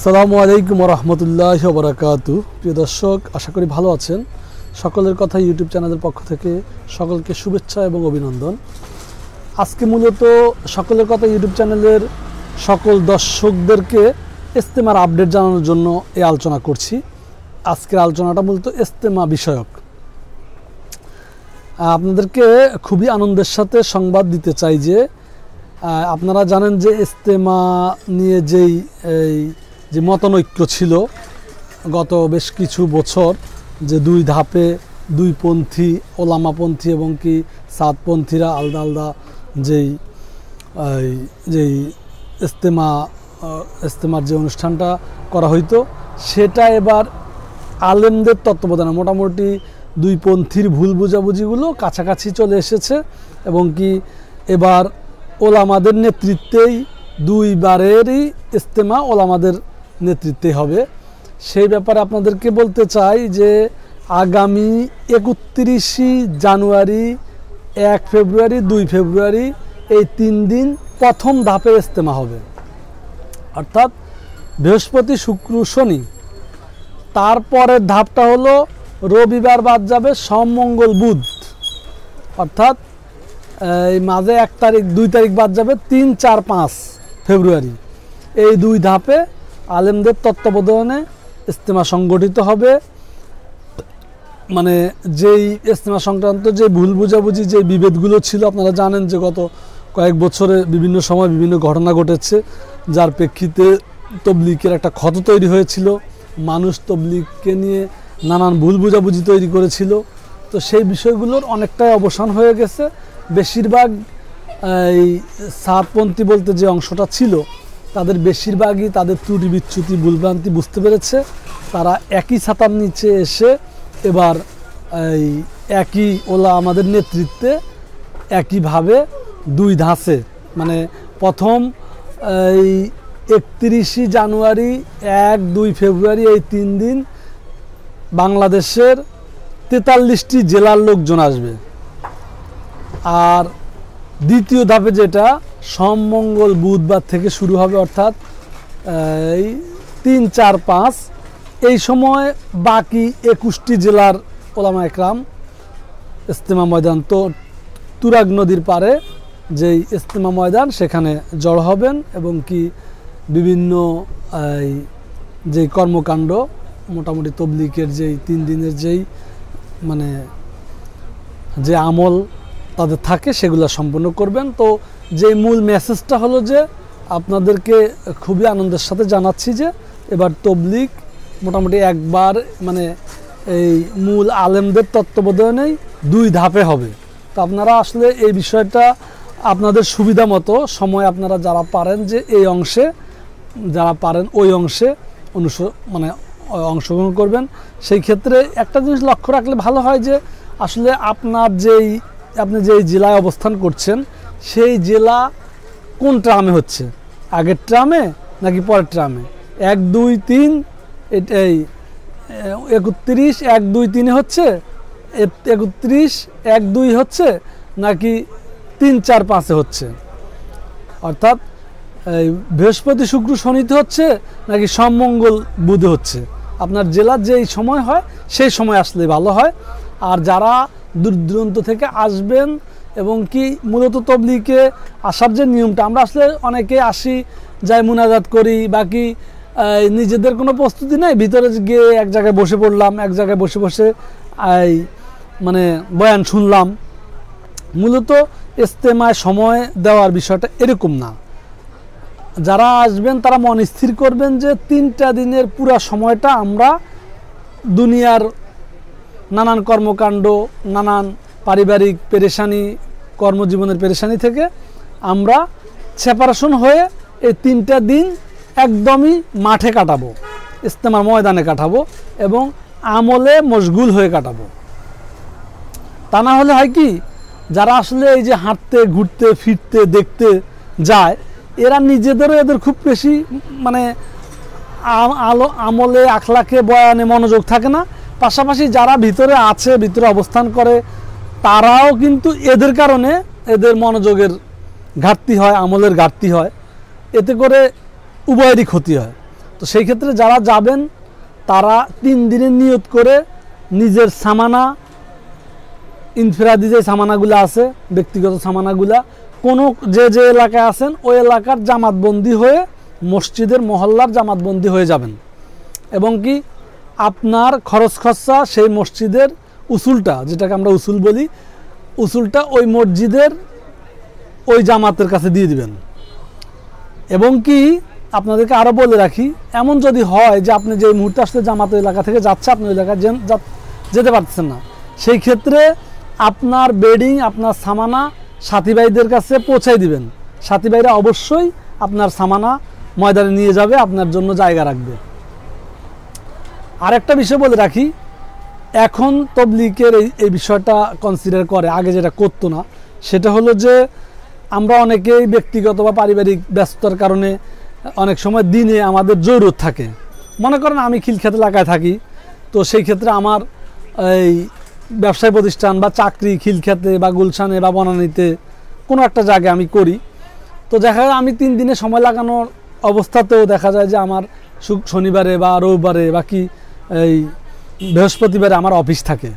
আসসালামু আলাইকুম রহমতুল্লাহ বারাকাতু। প্রিয় দর্শক, আশা করি ভালো আছেন। সকলের কথা ইউটিউব চ্যানেলের পক্ষ থেকে সকলকে শুভেচ্ছা এবং অভিনন্দন। আজকে মূলত সকলের কথা ইউটিউব চ্যানেলের সকল দর্শকদেরকে ইজতেমার আপডেট জানানোর জন্য এই আলোচনা করছি। আজকের আলোচনাটা মূলত ইজতেমা বিষয়ক। আপনাদেরকে খুবই আনন্দের সাথে সংবাদ দিতে চাই যে আপনারা জানেন যে ইজতেমা নিয়ে যে মতানৈক্য ছিল গত বেশ কিছু বছর, যে দুই ধাপে দুই পন্থী, ওলামাপন্থী এবং কি সাতপন্থীরা আলাদা আলাদা যেই ইজতেমার যে অনুষ্ঠানটা করা হইতো, সেটা এবার আলেমদের তত্ত্বাবধানে মোটামুটি দুই পন্থীর ভুল বোঝাবুঝিগুলো কাছাকাছি চলে এসেছে এবং কি এবার ওলামাদের নেতৃত্বেই দুইবারেরই ইজতেমা ওলামাদের নেতৃত্বে হবে। সেই ব্যাপারে আপনাদেরকে বলতে চাই যে আগামী 31 জানুয়ারি, 1 ফেব্রুয়ারি, 2 ফেব্রুয়ারি এই 3 দিন প্রথম ধাপে ইজতেমা হবে, অর্থাৎ বৃহস্পতি, শুক্র, শনি। তারপরের ধাপটা হলো রবিবার বাদ যাবে, সোম, মঙ্গল, বুধ, অর্থাৎ এই মাঝে 1 তারিখ 2 তারিখ বাদ যাবে, 3, 4, 5 ফেব্রুয়ারি। এই দুই ধাপে আলেমদের তত্ত্বাবধানে ইজতেমা সংগঠিত হবে। মানে যেই ইজতেমা সংক্রান্ত যে ভুল বোঝাবুঝি, যে বিভেদগুলো ছিল, আপনারা জানেন যে গত কয়েক বছরে বিভিন্ন সময় বিভিন্ন ঘটনা ঘটেছে, যার প্রেক্ষিতে তবলিগের একটা ক্ষত তৈরি হয়েছিল। মানুষ তবলিগকে নিয়ে নানান ভুল বোঝাবুঝি তৈরি করেছিল। তো সেই বিষয়গুলোর অনেকটাই অবসান হয়ে গেছে। বেশিরভাগ এই সাতপন্থী বলতে যে অংশটা ছিল, তাদের বেশিরভাগই তাদের ত্রুটি বিচ্যুতি ভুলভ্রান্তি বুঝতে পেরেছে। তারা একই ছাতার নিচে এসে এবার এই একই আমাদের নেতৃত্বে একইভাবে দুই ধাঁচে, মানে প্রথম এই 31 জানুয়ারি, 1, 2 ফেব্রুয়ারি এই 3 দিন বাংলাদেশের 43টি জেলার লোকজন আসবে। আর দ্বিতীয় ধাপে যেটা সোম, মঙ্গল, বুধবার থেকে শুরু হবে, অর্থাৎ এই 3, 4, 5 এই সময় বাকি 21টি জেলার ওলামা একরাম ইজতেমা ময়দান, তো তুরাগ নদীর পারে যেই ইজতেমা ময়দান, সেখানে জড়ো হবেন এবং কি বিভিন্ন যেই কর্মকাণ্ড, মোটামুটি তবলিগের যেই 3 দিনের যেই মানে যে আমল তাদের থাকে, সেগুলো সম্পন্ন করবেন। তো যে মূল মেসেজটা হলো যে আপনাদেরকে খুবই আনন্দের সাথে জানাচ্ছি যে এবার তবলিগ মোটামুটি একবার মানে এই মূল আলেমদের তত্ত্বাবধানেই 2 ধাপে হবে। তো আপনারা আসলে এই বিষয়টা আপনাদের সুবিধা মতো সময় আপনারা যারা পারেন যে এই অংশে, যারা পারেন ওই অংশে অংশগ্রহণ করবেন। সেই ক্ষেত্রে একটা জিনিস লক্ষ্য রাখলে ভালো হয় যে আসলে আপনি যেই জেলায় অবস্থান করছেন, সেই জেলা কোন ট্রামে হচ্ছে, আগের ট্রামে নাকি পরের ট্রামে, 1, 2, 3 এই 31, 1, 2, 3 হচ্ছে, 31, 1, 2 হচ্ছে, নাকি 3, 4, 5 হচ্ছে, অর্থাৎ এই বৃহস্পতি, শুক্র, শনিতে হচ্ছে নাকি সোম, মঙ্গল, বুধে হচ্ছে। আপনার জেলার যেই সময় হয় সেই সময় আসলে ভালো হয়। আর যারা দূর দূরান্ত থেকে আসবেন এবং কি মূলত তবলিগে আসার যে নিয়মটা, আমরা আসলে অনেকে আসি, যাই মুনাজাত করি, বাকি নিজেদের কোনো প্রস্তুতি নেই, ভিতরে গিয়ে এক জায়গায় বসে পড়লাম, এক জায়গায় বসে বসে মানে বয়ান শুনলাম। মূলত ইজতেমায় সময় দেওয়ার বিষয়টা এরকম না। যারা আসবেন তারা মন স্থির করবেন যে 3টা দিনের পুরা সময়টা আমরা দুনিয়ার নানান কর্মকাণ্ড, নানান পারিবারিক পেরেশানি, কর্মজীবনের পেরেশানি থেকে আমরা সেপারেশন হয়ে এই 3টা দিন একদমই মাঠে কাটাবো, ইজতেমার ময়দানে কাটাবো এবং আমলে মশগুল হয়ে কাটাবো। তা না হলে হয় কি, যারা আসলে এই যে হাঁটতে, ঘুরতে, ফিরতে, দেখতে যায়, এরা নিজেদেরও এদের খুব বেশি মানে আমলে, আখলাকে, বয়ানে মনোযোগ থাকে না। পাশাপাশি যারা ভিতরে আছে, ভিতরে অবস্থান করে, তারাও কিন্তু এদের কারণে এদের মনোযোগের ঘাটতি হয়, আমলের ঘাটতি হয়। এতে করে উভয়েরই ক্ষতি হয়। তো সেই ক্ষেত্রে যারা যাবেন তারা 3 দিনের নিয়ত করে নিজের সামানা, ইনফিরাদি যে সামানাগুলো আছে, ব্যক্তিগত সামানাগুলা, কোনো যে এলাকায় আছেন ওই এলাকার জামাতবন্দি হয়ে মসজিদের মহল্লার জামাতবন্দি হয়ে যাবেন। এবং কি আপনার খরচ খরচা সেই মসজিদের উসুলটা, যেটাকে আমরা উসুল বলি, উসুলটা ওই মসজিদের ওই জামাতের কাছে দিয়ে দিবেন। এবং কি আপনাদেরকে আরও বলে রাখি, এমন যদি হয় যে আপনি যে মুহূর্তে আসলে জামাত এলাকা থেকে যাচ্ছে, আপনি ওই এলাকায় যেতে পারতেছেন না, সেই ক্ষেত্রে আপনার বেডিং, আপনার সামানা সাথী ভাইদের কাছে পৌঁছাই দিবেন। সাথী ভাইরা অবশ্যই আপনার সামানা ময়দানে নিয়ে যাবে, আপনার জন্য জায়গা রাখবে। আরেকটা বিষয় বলে রাখি, এখন তবলিগের এই বিষয়টা কনসিডার করে, আগে যেটা করতো না, সেটা হলো যে আমরা অনেকেই ব্যক্তিগত বা পারিবারিক ব্যস্ততার কারণে অনেক সময় দিনে আমাদের জরুরত থাকে। মনে করেন আমি খিলক্ষেত এলাকায় থাকি, তো সেই ক্ষেত্রে আমার এই ব্যবসায় প্রতিষ্ঠান বা চাকরি খিলক্ষেতে বা গুলশানে বা বনানীতে কোনো একটা জায়গায় আমি করি। তো দেখা যায় আমি 3 দিনে সময় লাগানোর অবস্থাতেও দেখা যায় যে আমার শনিবারে বা রবিবারে বা কি এই বৃহস্পতিবারে আমার অফিস থাকে,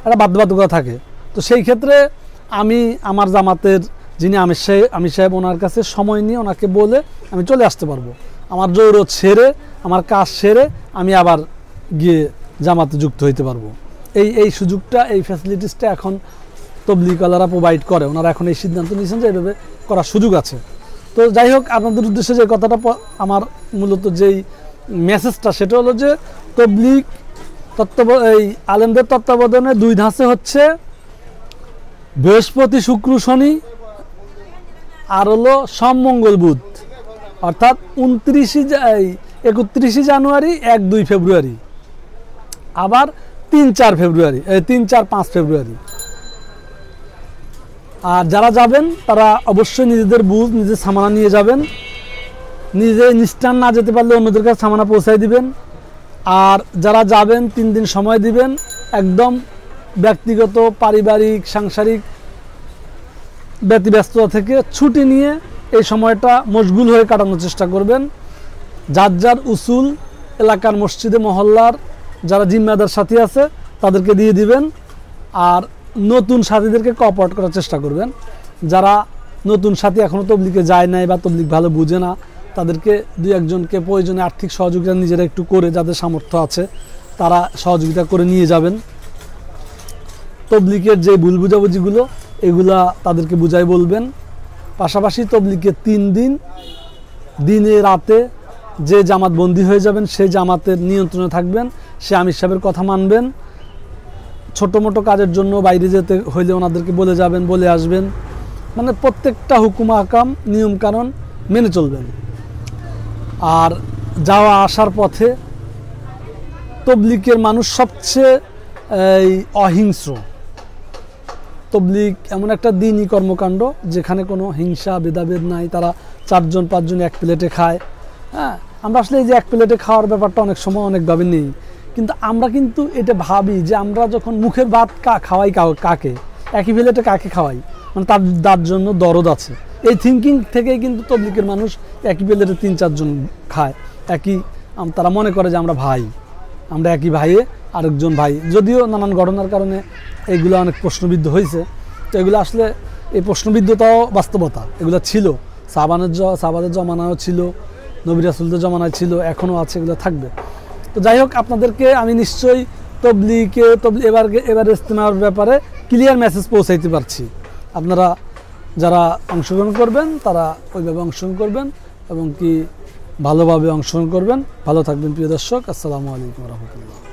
একটা বাধ্যবাধকতা থাকে। তো সেই ক্ষেত্রে আমি আমার জামাতের যিনি আমির সাহেব ওনার কাছে সময় নিয়ে ওনাকে বলে আমি চলে আসতে পারবো। আমার জরুরত সেরে, আমার কাজ সেরে আমি আবার গিয়ে জামাতে যুক্ত হইতে পারবো। এই সুযোগটা, এই ফ্যাসিলিটিসটা এখন তবলিগওয়ালারা প্রোভাইড করে। ওনারা এখন এই সিদ্ধান্ত নিয়েছেন যে এইভাবে করার সুযোগ আছে। তো যাই হোক, আপনাদের উদ্দেশ্যে যে কথাটা, আমার মূলত যেই মেসেজটা, সেটা হলো যে তবলিগ এই আলেমদের তত্ত্বাবধানে 2 ধাঁচে হচ্ছে বৃহস্পতি, শুক্র, শনি, আর হলো সোম, মঙ্গল, বুধ, অর্থাৎ 31 জানুয়ারি, 1-2 ফেব্রুয়ারি, আবার 3-4 ফেব্রুয়ারি, 3-4-5 ফেব্রুয়ারি। আর যারা যাবেন তারা অবশ্যই নিজেদের বুঝ, নিজের সামানা নিয়ে যাবেন। নিজে নিষ্ঠান না যেতে পারলে অন্যদের কাছে সামানা পৌঁছায় দিবেন। আর যারা যাবেন 3 দিন সময় দিবেন, একদম ব্যক্তিগত, পারিবারিক, সাংসারিক ব্যতিব্যস্ততা থেকে ছুটি নিয়ে এই সময়টা মশগুল হয়ে কাটানোর চেষ্টা করবেন। যার যার উসুল এলাকার মসজিদে মহল্লার যারা জিম্মাদার সাথী আছে তাদেরকে দিয়ে দিবেন। আর নতুন সাথীদেরকে কোঅপারেট করার চেষ্টা করবেন। যারা নতুন সাথী এখনও তবলিগে যায় নাই বা তবলিগ ভালো বুঝে না, তাদেরকে 2-1 জনকে প্রয়োজনে আর্থিক সহযোগিতা নিজেরা একটু করে, যাদের সামর্থ্য আছে তারা সহযোগিতা করে নিয়ে যাবেন। তবলিগের যে ভুল বুঝাবুঝিগুলো, এগুলা তাদেরকে বুঝাই বলবেন। পাশাপাশি তবলিগের 3 দিন দিনে রাতে যে জামাত বন্দী হয়ে যাবেন, সেই জামাতের নিয়ন্ত্রণে থাকবেন, সে আমির সাহেবের কথা মানবেন। ছোটো মোটো কাজের জন্য বাইরে যেতে হইলে ওনাদেরকে বলে যাবেন, বলে আসবেন। মানে প্রত্যেকটা হুকুম আহকাম, নিয়ম কানুন মেনে চলবেন। আর যাওয়া আসার পথে তবলিগের মানুষ সবচেয়ে অহিংস্র। তবলিগ এমন একটা দিনই কর্মকাণ্ড যেখানে কোনো হিংসা ভেদাভেদ নাই। তারা 4-5 জন এক প্লেটে খায়। হ্যাঁ, আমরা আসলে এই যে এক প্লেটে খাওয়ার ব্যাপারটা অনেক সময় অনেকভাবে নেই, কিন্তু আমরা কিন্তু এটা ভাবি যে আমরা যখন মুখের ভাত খাওয়াই কাকে, একই প্লেটে কাকে খাওয়াই, মানে তার জন্য দরদ আছে। এই থিঙ্কিং থেকেই কিন্তু তবলিগের মানুষ একই প্লেটে 3-4 জন খায়। তারা মনে করে যে আমরা ভাই, আমরা একই ভাইয়ে আরেকজন ভাই। যদিও নানান ঘটনার কারণে এইগুলো অনেক প্রশ্নবিদ্ধ হয়েছে। তো এগুলো আসলে এই প্রশ্নবিদ্ধতাও বাস্তবতা, এগুলো ছিল সাহাবাদের জমানায়ও ছিল, নবী রাসূলদের জমানায় ছিল, এখনও আছে, এগুলো থাকবে। তো যাই হোক, আপনাদেরকে আমি নিশ্চয়ই এবার ইজতেমার ব্যাপারে ক্লিয়ার মেসেজ পৌঁছাইতে পারছি। আপনারা যারা অংশগ্রহণ করবেন তারা ওইভাবে অংশগ্রহণ করবেন এবং কি ভালোভাবে অংশগ্রহণ করবেন। ভালো থাকবেন প্রিয় দর্শক। আসসালামু আলাইকুম ওয়া রাহমাতুল্লাহ।